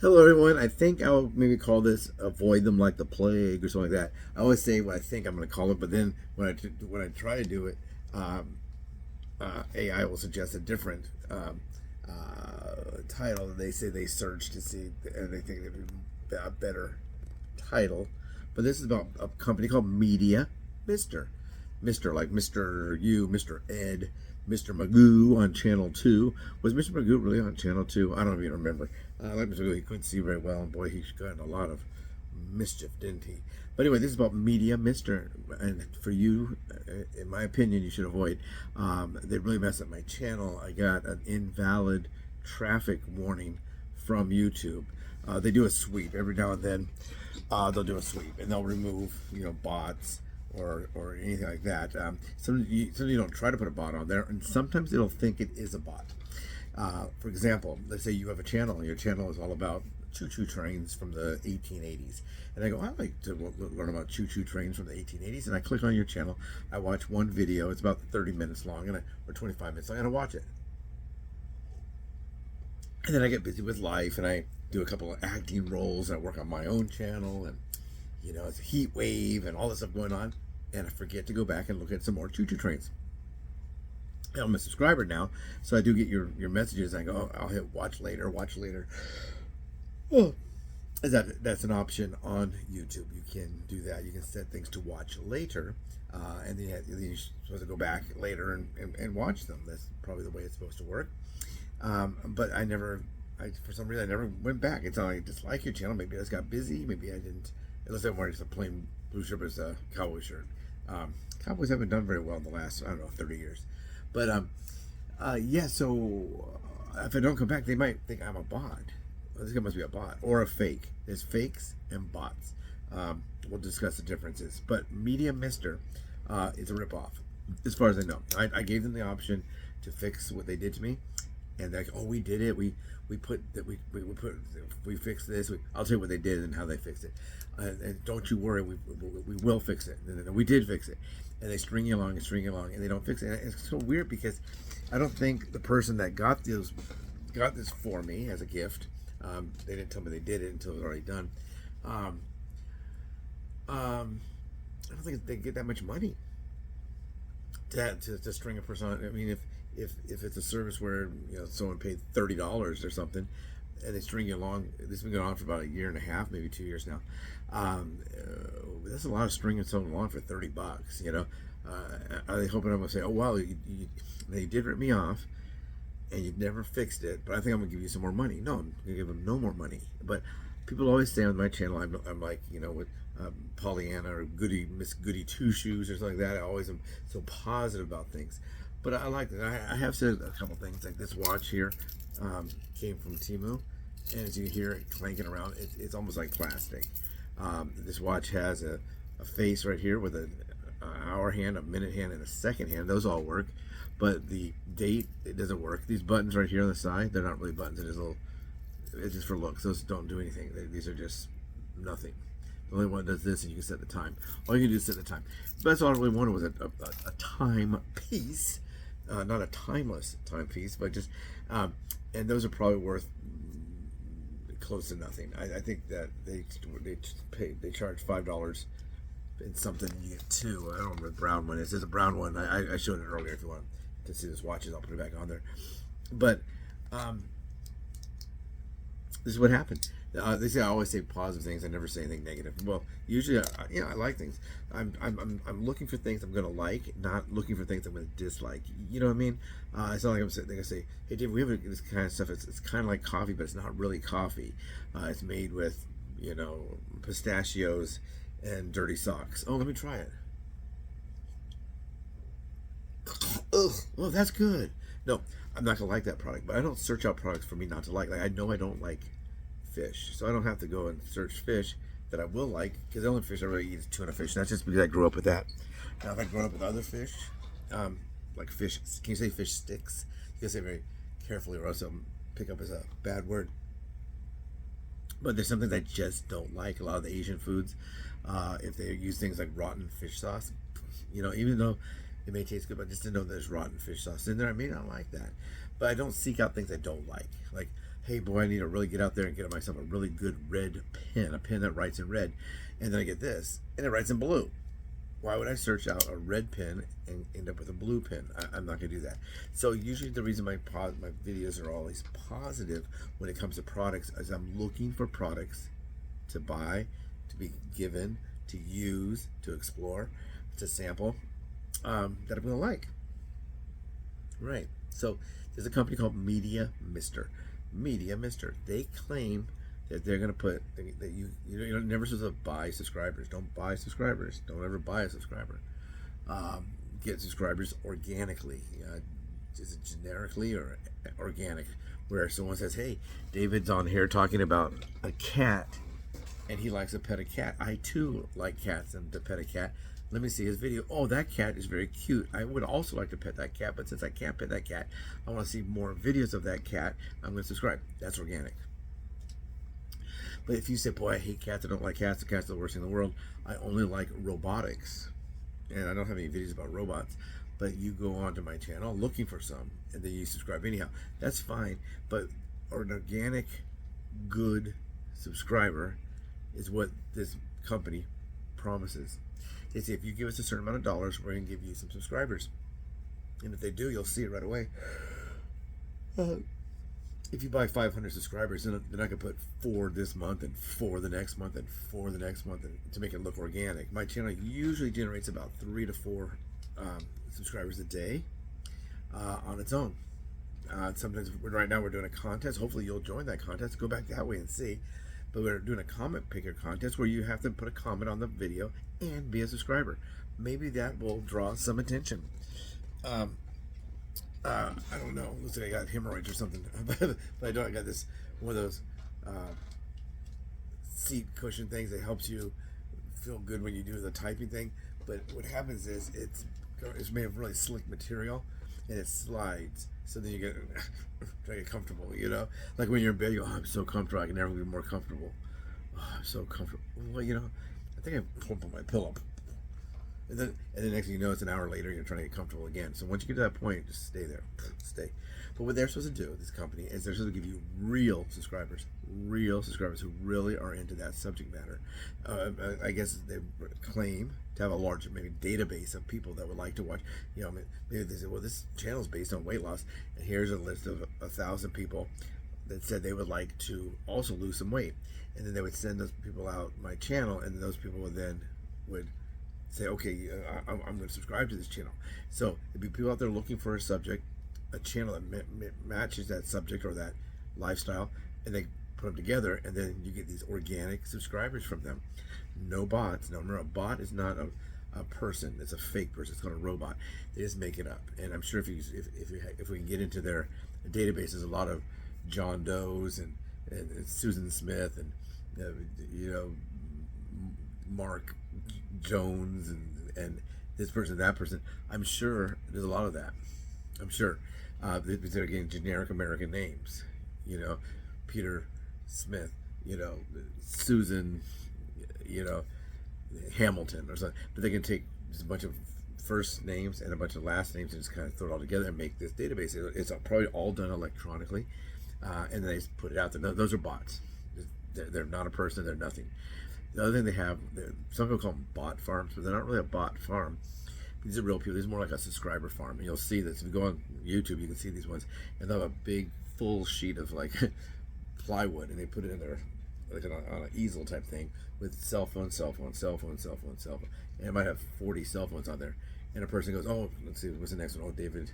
Hello, everyone. I think I'll maybe call this "Avoid Them Like the Plague" or something like that. I always say what I think I'm going to call it, but then when I try to do it, AI will suggest a different title. They say they search to see, and they think it'd be a better title. But this is about a company called Media Mister. Mister, like Mr. You, Mr. Ed, Mr. Magoo on Channel 2. Was Mr. Magoo really on Channel 2? I don't even remember. Like Mr. Magoo, he couldn't see very well, and boy, he's gotten a lot of mischief, didn't he? But anyway, this is about Media Mister, and for you, in my opinion, you should avoid. They really messed up my channel. I got an invalid traffic warning from YouTube. They do a sweep every now and then. They'll do a sweep, and they'll remove, bots or anything like that. Sometimes you don't try to put a bot on there, and sometimes it'll think it is a bot. For example, let's say you have a channel, and your channel is all about choo-choo trains from the 1880s. And I go, I like to learn about choo-choo trains from the 1880s, and I click on your channel. I watch one video. It's about 30 minutes long, or 25 minutes long, and I watch it. And then I get busy with life, and I do a couple of acting roles, and I work on my own channel, and it's a heat wave and all this stuff going on, and I forget to go back and look at some more choo-choo trains. I'm a subscriber now, so I do get your messages. I go, I'll hit watch later. Well, that's an option on YouTube. You can do that. You can set things to watch later, and then you're supposed to go back later and watch them. That's probably the way it's supposed to work. But for some reason, I never went back. It's not like I dislike your channel. Maybe I just got busy. Maybe I didn't. Unless I'm wearing just a plain blue shirt, but it's a cowboy shirt. Cowboys haven't done very well in the last, 30 years. But, yeah, so if I don't come back, they might think I'm a bot. This guy must be a bot or a fake. There's fakes and bots. We'll discuss the differences. But Media Mister is a ripoff, as far as I know. I gave them the option to fix what they did to me. And they're like, oh, we did it. We fixed this. I'll tell you what they did and how they fixed it. And don't you worry, we will fix it. And we did fix it. And they string you along, and they don't fix it. And it's so weird because I don't think the person that got this for me as a gift, they didn't tell me they did it until it was already done. I don't think they get that much money to string a person on. I mean, if it's a service where someone paid $30 or something, and they string you along, this has been going on for about a year and a half, maybe 2 years now. That's a lot of stringing someone along for $30. Are they hoping I'm gonna say, oh wow, they did rip me off, and you never fixed it, but I think I'm gonna give you some more money? No, I'm gonna give them no more money. But people always say on my channel, I'm like, with Pollyanna or Miss Goody Two Shoes or something like that. I always am so positive about things. But I like that. I have said a couple things, like this watch here came from Temu, and as you hear it clanking around, it's almost like plastic. This watch has a face right here with an hour hand, a minute hand, and a second hand. Those all work, but the date, it doesn't work. These buttons right here on the side, they're not really buttons. It's just for looks. Those don't do anything. These are just nothing. The only one that does this, and you can set the time. All you can do is set the time. But that's all I really wanted was a time piece. Not a timeless timepiece, but just, and those are probably worth close to nothing. I think that they charge $5 and something, and you get two. I don't remember the brown one. It says a brown one. I showed it earlier. If you want to see those watches, I'll put it back on there. But this is what happened. They say I always say positive things. I never say anything negative. Well, usually, I like things. I'm looking for things I'm gonna like, not looking for things I'm gonna dislike. You know what I mean? It's not like they're gonna say, hey, Dave, we have this kind of stuff. It's kind of like coffee, but it's not really coffee. It's made with, pistachios and dirty socks. Oh, let me try it. Oh, that's good. No, I'm not gonna like that product. But I don't search out products for me not to like. Like I know I don't like fish, so I don't have to go and search fish that I will like, because the only fish I really eat is tuna fish. That's just because I grew up with that. Now, if I grew up with other fish, like fish, can you say fish sticks? You gotta say very carefully, or else I'll pick up as a bad word. But there's some things I just don't like. A lot of the Asian foods, if they use things like rotten fish sauce, even though it may taste good, but just to know there's rotten fish sauce in there, I may not like that. But I don't seek out things I don't like. Like hey boy, I need to really get out there and get myself a really good red pen, a pen that writes in red. And then I get this, and it writes in blue. Why would I search out a red pen and end up with a blue pen? I'm not gonna do that. So usually the reason my videos are always positive when it comes to products is I'm looking for products to buy, to be given, to use, to explore, to sample, that I'm gonna like. Right. So there's a company called Media Mister. Media Mister. They claim that they're going to put that you're never supposed to buy subscribers. Don't buy subscribers. Don't ever buy a subscriber. Get subscribers organically. Is it generically or organic? Where someone says, "Hey, David's on here talking about a cat, and he likes to pet a cat. I too like cats and to pet a cat. Let me see his video. Oh, that cat is very cute. I would also like to pet that cat, but since I can't pet that cat, I want to see more videos of that cat. I'm going to subscribe." That's organic. But if you say, boy, I hate cats, I don't like cats, the cats are the worst thing in the world, I only like robotics, and I don't have any videos about robots, but you go onto my channel looking for some, and then you subscribe anyhow, that's fine. But an organic, good subscriber is what this company promises. They say, if you give us a certain amount of dollars, we're going to give you some subscribers. And if they do, you'll see it right away. If you buy 500 subscribers, then they're not going to put 4 this month and 4 the next month and 4 the next month to make it look organic. My channel usually generates about 3 to 4 subscribers a day on its own. Sometimes, right now we're doing a contest. Hopefully you'll join that contest. Go back that way and see. But we're doing a comment picker contest where you have to put a comment on the video and be a subscriber. Maybe that will draw some attention. I don't know. Looks like I got hemorrhoids or something, but I don't. I got this one of those seat cushion things that helps you feel good when you do the typing thing. But what happens is it's made of really slick material, and it slides. So then you get try to get comfortable. You know, like when you're in bed, you go, "Oh, I'm so comfortable. I can never be more comfortable. Oh, I'm so comfortable." Well, you know, I think I pulled my pillow. And then next thing you know, it's an hour later, you're trying to get comfortable again. So once you get to that point, just stay there. Stay. But what they're supposed to do, this company, is they're supposed to give you real subscribers who really are into that subject matter. I guess they claim to have a large, maybe, database of people that would like to watch. You know, maybe they say, well, this channel is based on weight loss, and here's a list of 1,000 people that said they would like to also lose some weight. And then they would send those people out my channel, and those people would say, okay, I'm going to subscribe to this channel. So there'd be people out there looking for a subject, a channel that matches that subject or that lifestyle, and they put them together, and then you get these organic subscribers from them. No bots. No, remember, a bot is not a person. It's a fake person. It's called a robot. They just make it up. And I'm sure if we can get into their database, there's a lot of John Does and Susan Smith and you know, Mark Jones and this person, that person. I'm sure there's a lot of that. I'm sure they're getting generic American names. You know, Peter Smith. You know, Susan. You know, Hamilton or something. But they can take just a bunch of first names and a bunch of last names and just kind of throw it all together and make this database. It's probably all done electronically, and then they put it out there. Those are bots. They're not a person. They're nothing. The other thing they have, some people call them bot farms, but they're not really a bot farm. These are real people. These are more like a subscriber farm. And you'll see this. If you go on YouTube, you can see these ones. And they'll have a big, full sheet of like plywood, and they put it in there like on an easel type thing with cell phone. And it might have 40 cell phones on there. And a person goes, oh, let's see, what's the next one? Oh, David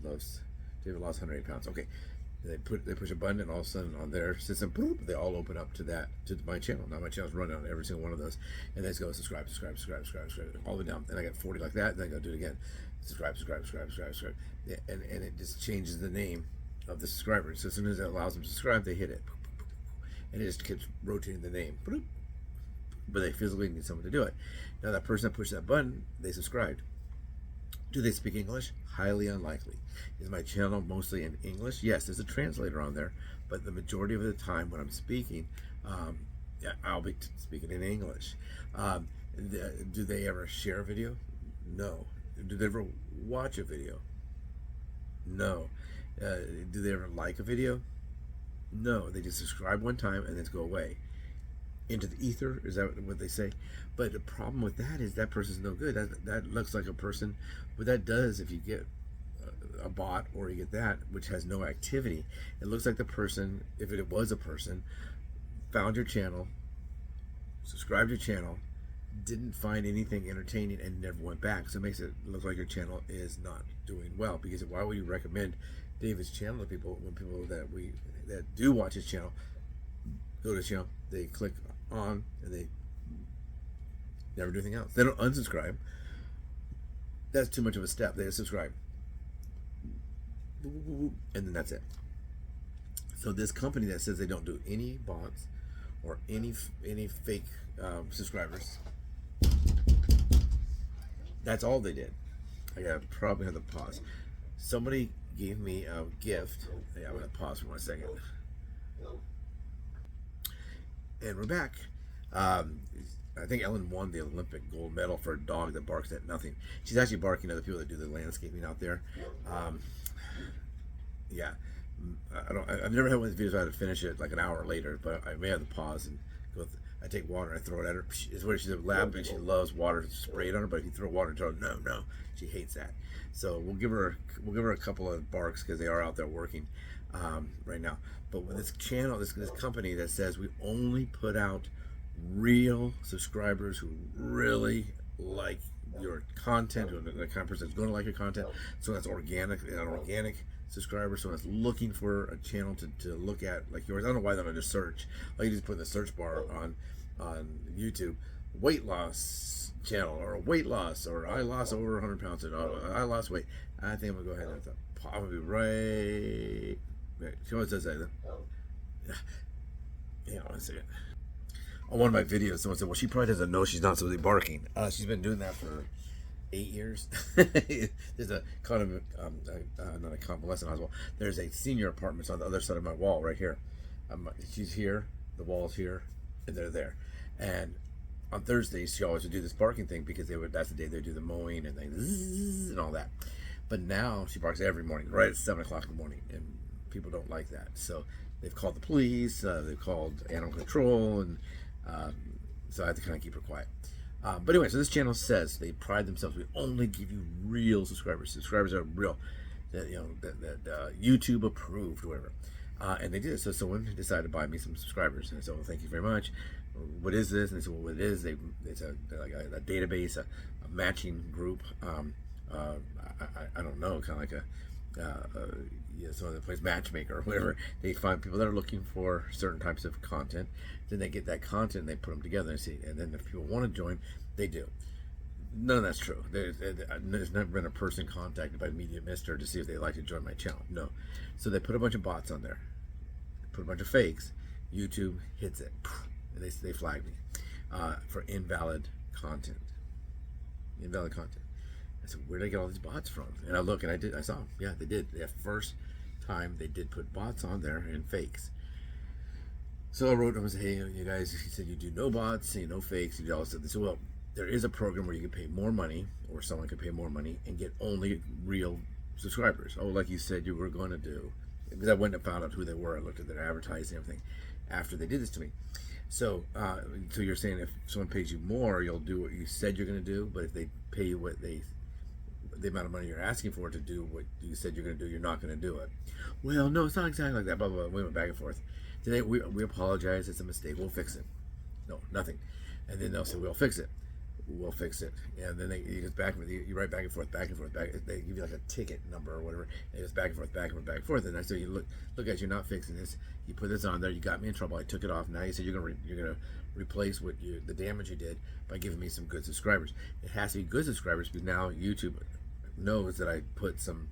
lost 108 pounds. Okay. They push a button, and all of a sudden on their system, boop, they all open up to my channel. Now my channel's running on every single one of those, and they just go subscribe, all the way down. And I got 40 like that, and then I go do it again, subscribe. Yeah, and it just changes the name of the subscriber. So as soon as it allows them to subscribe, they hit it, and it just keeps rotating the name. But they physically need someone to do it. Now that person that pushed that button, they subscribed. Do they speak English? Highly unlikely. Is my channel mostly in English? Yes, there's a translator on there, but the majority of the time when I'm speaking, I'll be speaking in English. Do they ever share a video? No. Do they ever watch a video? No. Do they ever like a video? No, they just subscribe one time and then go away into the ether. Is that what they say? But the problem with that is that person's no good. That looks like a person. What that does, if you get a bot or you get that, which has no activity, it looks like the person, if it was a person, found your channel, subscribed to your channel, didn't find anything entertaining, and never went back. So it makes it look like your channel is not doing well. Because why would you recommend David's channel to people when people that do watch his channel go to his channel, they click on and they never do anything else. They don't unsubscribe. That's too much of a step. They just subscribe, and then that's it. So this company that says they don't do any bots or any fake subscribers, that's all they did. I gotta probably have to pause. Somebody gave me a gift. Yeah, I'm gonna pause for 1 second. And we're back. I think Ellen won the Olympic gold medal for a dog that barks at nothing. She's actually barking at the people that do the landscaping out there. Yeah, I've never had one of these videos where I had to finish it like an hour later, but I may have to pause and go. I take water and I throw it at her. She's a lab and she loves water sprayed on her. But if you throw water into her, no, she hates that. So we'll give her a couple of barks because they are out there working right now. But with this channel, this company that says we only put out real subscribers who really like your content, who the kind of person that's going to like your content, so that's organic, an organic subscriber, so that's looking for a channel to look at like yours. I don't know why they're going to search. Like you just put in the search bar on YouTube, weight loss channel, or weight loss, or I lost over 100 pounds, and I lost weight. I think I'm going to go ahead and I'm going to be right. She always says that though. Yeah, one second. On one of my videos, someone said, well, she probably doesn't know she's not supposed to be barking. She's been doing that for 8 years. There's a kind of not a convalescent hospital. There's a senior apartment on the other side of my wall right here. She's here, the wall's here, and they're there. And on Thursdays, she always would do this barking thing because that's the day they do the mowing and they zzz and all that. But now she barks every morning, right at 7 o'clock in the morning, and people don't like that. So they've called the police, they've called animal control, and so I have to kind of keep her quiet. But anyway, so this channel says they pride themselves. We only give you real subscribers. Subscribers are real, that YouTube approved, whatever. And they did. So someone decided to buy me some subscribers, and I said, "Well, thank you very much. What is this?" And they said, "Well, what it is? It's a database, a matching group. I don't know, kind of like someone that plays matchmaker or whatever. They find people that are looking for certain types of content. Then they get that content and they put them together and see. And then if people want to join, they do. None of that's true. There's never been a person contacted by Media Mister to see if they'd like to join my channel. No. So they put a bunch of bots on there, put a bunch of fakes. YouTube hits it, and they flag me for invalid content. Invalid content. I said, where did I get all these bots from? And I look, and I saw them. Yeah, they did. The first time they did put bots on there and fakes. So I wrote them and said, hey, you guys, he said, you do no bots, no fakes. You do all this stuff. They said, well, there is a program where you can pay more money, or someone can pay more money and get only real subscribers. Oh, like you said you were going to do. Because I went and found out who they were. I looked at their advertising and everything after they did this to me. So, so you're saying if someone pays you more, you'll do what you said you're going to do, but if they pay you what the amount of money you're asking for to do what you said you're going to do, you're not going to do it. Well, no, it's not exactly like that. Blah, blah, blah. We went back and forth. Today, we apologize. It's a mistake. We'll fix it. No, nothing. And then they'll say, we'll fix it. We'll fix it. And then you just you write back and forth. They give you like a ticket number or whatever. And it goes back and forth, back and forth, back and forth. And I say, you look at, you're not fixing this. You put this on there. You got me in trouble. I took it off. Now you said you're gonna replace the damage you did by giving me some good subscribers. It has to be good subscribers because now YouTube knows that I put some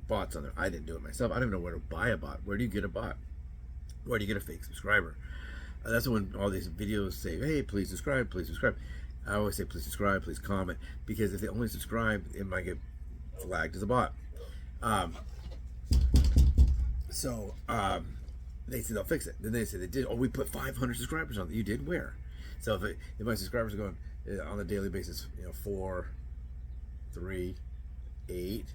bots on there. I didn't do it myself. I don't even know where to buy a bot. Where do you get a bot? Where do you get a fake subscriber? That's when all these videos say, hey, please subscribe, please subscribe. I always say, please subscribe, please comment, because if they only subscribe, it might get flagged as a bot. They said they'll fix it. Then they said they did. Oh, we put 500 subscribers on it. You did? Where? So if my subscribers are going on a daily basis, 4, 3, 8,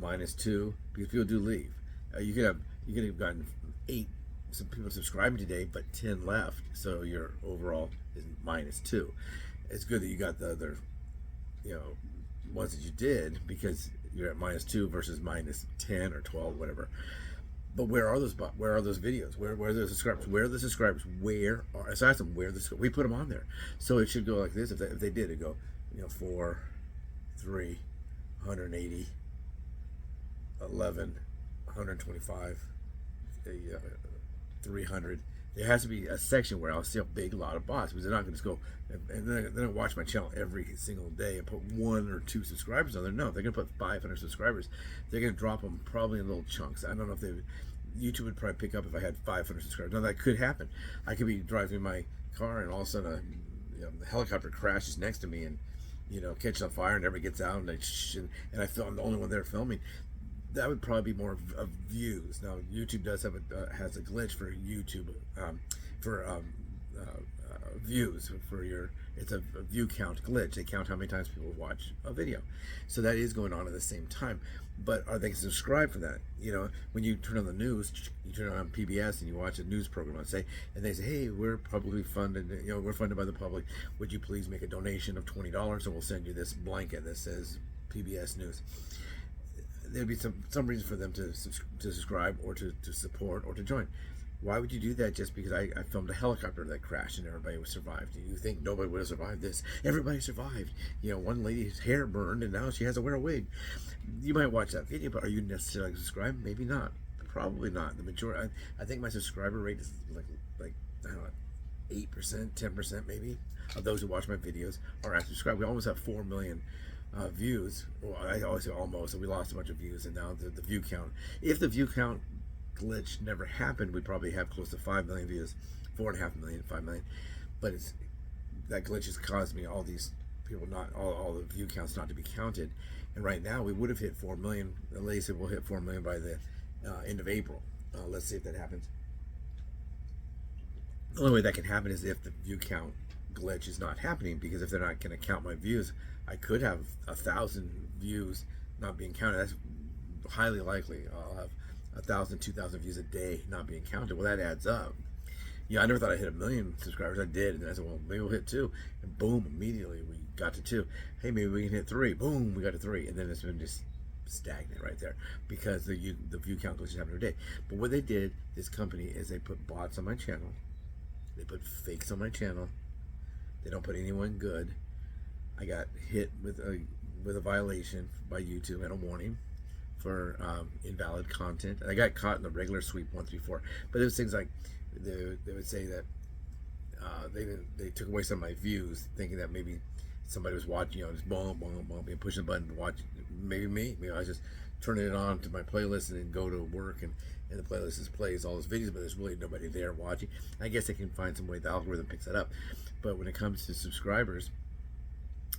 -2, because people do leave. You could have gotten 8 some people subscribing today, but 10 left. So your overall is -2. It's good that you got the other, ones that you did, because you're at -2 versus -10 or 12, whatever. But where are those videos? Where are the subscribers? Where are the subscribers? Where are, so I asked them where we put them on there. So it should go like this. If they did, it go, 4, 3, 180, 11, 125, 300. There has to be a section where I'll see a big lot of bots, because they're not going to just go and then watch my channel every single day and put 1 or 2 subscribers on there. No, they're going to put 500 subscribers. They're going to drop them probably in little chunks. I don't know if YouTube would probably pick up if I had 500 subscribers. Now that could happen. I could be driving my car and all of a sudden the helicopter crashes next to me and catches on fire and everybody gets out and I feel I'm the only one there filming. That would probably be more of views. Now YouTube does have has a glitch for YouTube views for your. It's a view count glitch. They count how many times people watch a video, so that is going on at the same time. But are they subscribed for that? When you turn on the news, you turn on PBS and you watch a news program, let's say, and they say, "Hey, we're publicly funded. We're funded by the public. Would you please make a donation of $20, and we'll send you this blanket that says PBS News." There'd be some reason for them to subscribe or to support or to join. Why would you do that just because I filmed a helicopter that crashed and everybody survived? Do you think nobody would have survived this? Everybody survived. One lady's hair burned and now she has to wear a wig. You might watch that video, but are you necessarily subscribed? Maybe not. Probably not. The majority. I think my subscriber rate is like I don't know, 8%, 10% maybe of those who watch my videos are actually subscribed. We almost have 4 million views. Well, I always say almost, so we lost a bunch of views, and now the view count. If the view count glitch never happened, we'd probably have close to 5 million views, 4.5 million, 5 million. But that glitch has caused me all these people all the view counts not to be counted. And right now we would have hit 4 million. The lady said we'll hit 4 million by the end of April. Let's see if that happens. The only way that can happen is if the view count glitch is not happening, because if they're not going to count my views, I could have 1,000 views not being counted. That's highly likely. I'll have 1,000, 2,000 views a day not being counted. Well, that adds up. I never thought I'd hit 1 million subscribers. I did, and I said, well, maybe we'll hit 2, and boom, immediately we got to 2. Hey, maybe we can hit 3. Boom, we got to 3, and then it's been just stagnant right there because the view count glitch is happening every day. But what they did, this company, is they put bots on my channel. They put fakes on my channel. They don't put anyone good. I got hit with a violation by YouTube and a warning for invalid content. And I got caught in the regular sweep 134. But there's things like they would say that they took away some of my views, thinking that maybe somebody was watching, just boom, boom, boom, and pushing the button to watch. Maybe me. Maybe I was just turning it on to my playlist and then go to work and the playlist plays all those videos, but there's really nobody there watching. I guess they can find some way the algorithm picks that up. But when it comes to subscribers,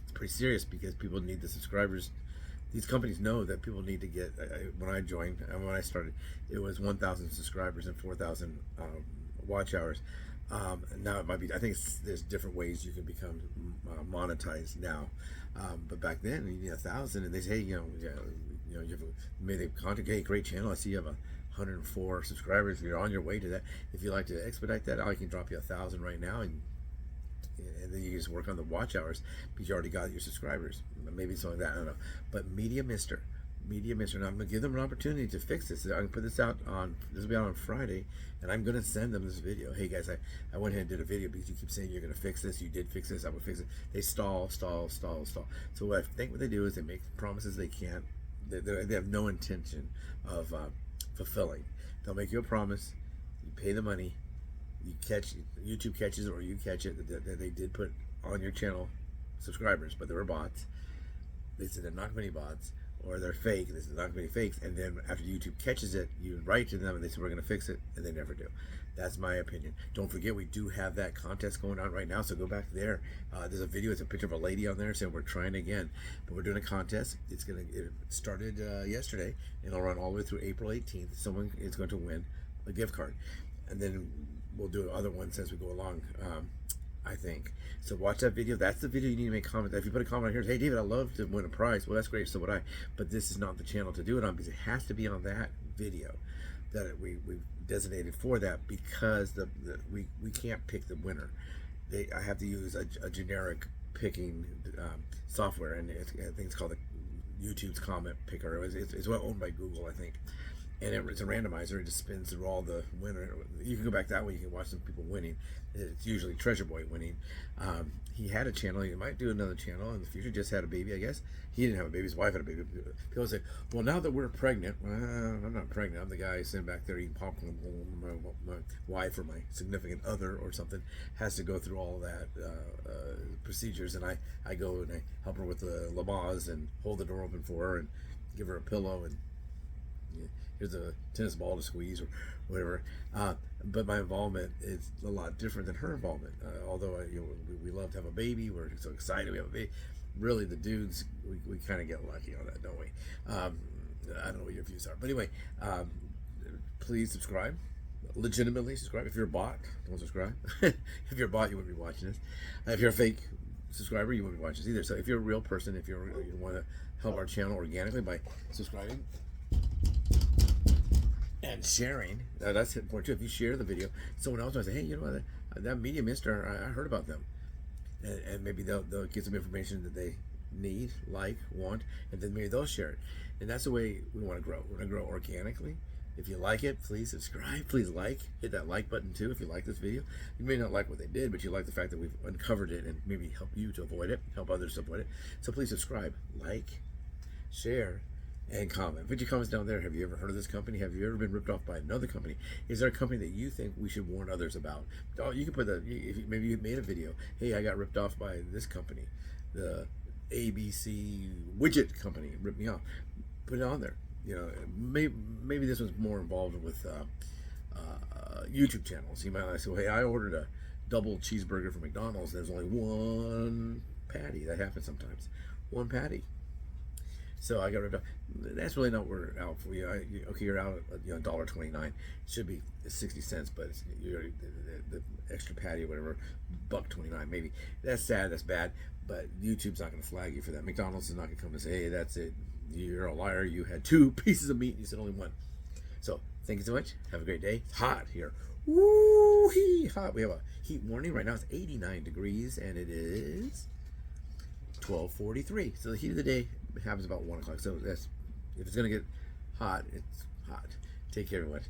it's pretty serious, because people need the subscribers. These companies know that people need to get. When I joined, and when I started, it was 1,000 subscribers and 4,000 watch hours. Now it might be. I think there's different ways you can become monetized now. But back then, you need 1,000, and they say, you have made a content. Hey, great channel. I see you have 104 subscribers. You're on your way to that. If you like to expedite that, I can drop you 1,000 right now, and then you just work on the watch hours because you already got your subscribers. Maybe something like that, I don't know. But Media Mister, now I'm gonna give them an opportunity to fix this. I'm gonna put this out this will be out on Friday, and I'm gonna send them this video. Hey guys, I went ahead and did a video because you keep saying you're gonna fix this. You did fix this. I will fix it. They stall. So what I think what they do is they make promises they can't. They have no intention of fulfilling. They'll make you a promise. You pay the money. YouTube catches it, or you catch it, that they did put on your channel subscribers, but they were bots. They said they're not going to be bots, or they're fake. They said they're not going to be fakes. And then after YouTube catches it, you write to them and they say we're going to fix it, and they never do. That's my opinion. Don't forget, we do have that contest going on right now, so go back there. There's a video. It's a picture of a lady on there saying we're trying again, but we're doing a contest. It started yesterday, and it'll run all the way through April 18th. Someone is going to win a gift card, and then we'll do other ones as we go along, I think. So watch that video. That's the video you need to make comments. If you put a comment on here, hey David, I'd love to win a prize. Well, that's great, so would I. But this is not the channel to do it on, because it has to be on that video that designated for that because we can't pick the winner. I have to use a generic picking software, and I think it's called the YouTube's comment picker. It's well owned by Google, I think. And it's a randomizer. It just spins through all the winner. You can go back that way. You can watch some people winning. It's usually Treasure Boy winning. He had a channel. He might do another channel in the future. Just had a baby, I guess. He didn't have a baby. His wife had a baby. People say, well, now that we're pregnant, well, I'm not pregnant. I'm the guy sitting back there eating popcorn. My wife or my significant other or something has to go through all that procedures. And I go and I help her with the Lamaze and hold the door open for her and give her a pillow and here's a tennis ball to squeeze or whatever. But my involvement is a lot different than her involvement. Although we love to have a baby, we're so excited we have a baby. Really, the dudes, we kind of get lucky on that, don't we? I don't know what your views are, but anyway, please subscribe. Legitimately subscribe. If you're a bot, don't subscribe. If you're a bot, you wouldn't be watching this. If you're a fake subscriber, you wouldn't be watching this either. So if you're a real person, if you want to help our channel organically by subscribing and sharing, that's important too. If you share the video, someone else might say, hey, you know what, that Media Mister, I heard about them, and maybe they'll get some information that they need, want, and then maybe they'll share it. And that's the way we want to grow. We want to grow organically. If you like it, please subscribe, please hit that like button too if you like this video. You may not like what they did, but you like the fact that we've uncovered it and maybe help you to avoid it, help others to avoid it. So please subscribe, share, and comment. Put your comments down there. Have you ever heard of this company? Have you ever been ripped off by another company? Is there a company that you think we should warn others about? Oh, you can put maybe you made a video. Hey, I got ripped off by this company, the ABC widget company ripped me off. Put it on there. Maybe this one's more involved with YouTube channels. You might say, well, hey, I ordered a double cheeseburger from McDonald's. There's only one patty. That happens sometimes. One patty. So I got ripped off. That's really not what we're out for. You're out at $1.29. It should be 60 cents, but the extra patty or whatever, $1.29 maybe. That's sad. That's bad. But YouTube's not going to flag you for that. McDonald's is not going to come and say, hey, that's it. You're a liar. You had 2 pieces of meat and you said only 1. So thank you so much. Have a great day. It's hot here. Woo-hee, hot. We have a heat warning right now. It's 89 degrees and it is 12:43. So the heat of the day happens about 1 o'clock. So if it's gonna get hot, it's hot. Take care, everyone.